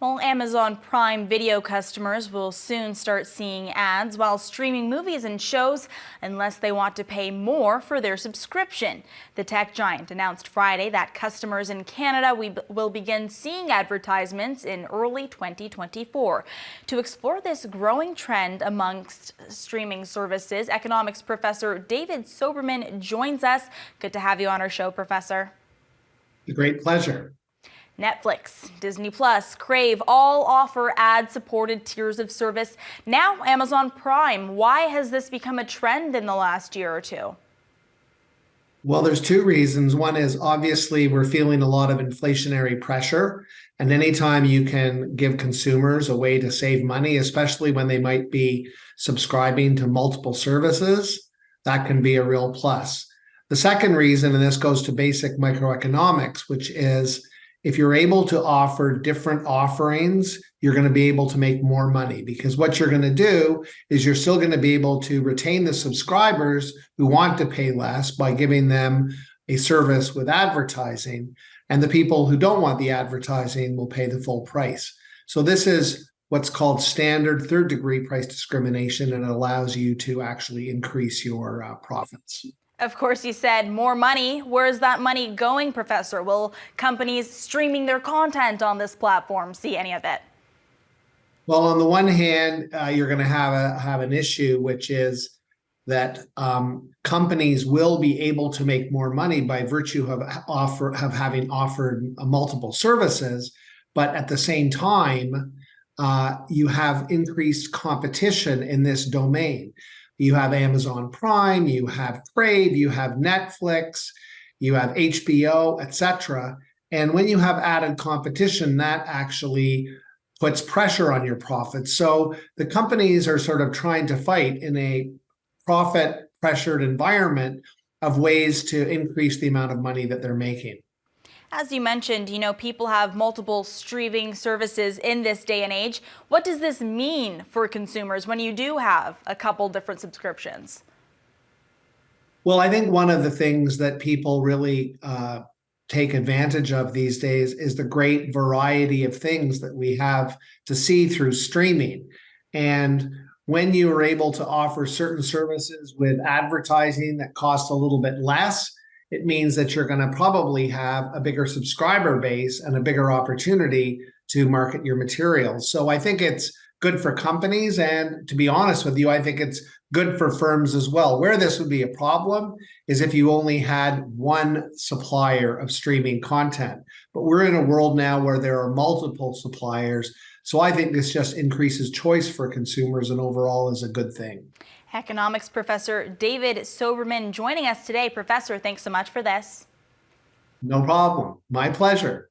Well, Amazon Prime Video customers will soon start seeing ads while streaming movies and shows unless they want to pay more for their subscription. The tech giant announced Friday that customers in Canada will begin seeing advertisements in early 2024. To explore this growing trend amongst streaming services, economics professor David Soberman joins us. Good to have you on our show, Professor. A great pleasure. Netflix, Disney Plus, Crave all offer ad-supported tiers of service. Now Amazon Prime. Why has this become a trend in the last year or two? Well, there's two reasons. One is obviously we're feeling a lot of inflationary pressure, and anytime you can give consumers a way to save money, especially when they might be subscribing to multiple services, that can be a real plus. The second reason, and this goes to basic microeconomics, which is if you're able to offer different offerings, you're going to be able to make more money, because what you're going to do is you're still going to be able to retain the subscribers who want to pay less by giving them a service with advertising, and the people who don't want the advertising will pay the full price. So this is what's called standard third-degree price discrimination, and it allows you to actually increase your profits. Of course, you said more money. Where's that money going, Professor? Will companies streaming their content on this platform see any of it? Well, on the one hand, you're going to have an issue, which is that companies will be able to make more money by virtue of having offered multiple services, but at the same time, you have increased competition in this domain. You have Amazon Prime, you have Crave, you have Netflix, you have HBO, etc. And when you have added competition, that actually puts pressure on your profits. So the companies are sort of trying to fight in a profit-pressured environment of ways to increase the amount of money that they're making. As you mentioned, people have multiple streaming services in this day and age. What does this mean for consumers when you do have a couple different subscriptions? Well, I think one of the things that people really take advantage of these days is the great variety of things that we have to see through streaming. And when you are able to offer certain services with advertising that cost a little bit less, it means that you're going to probably have a bigger subscriber base and a bigger opportunity to market your materials. So I think it's good for companies, and to be honest with you, I think it's good for firms as well. Where this would be a problem is if you only had one supplier of streaming content. But we're in a world now where there are multiple suppliers. So I think this just increases choice for consumers and overall is a good thing. Economics professor David Soberman joining us today. Professor, thanks so much for this. No problem. My pleasure.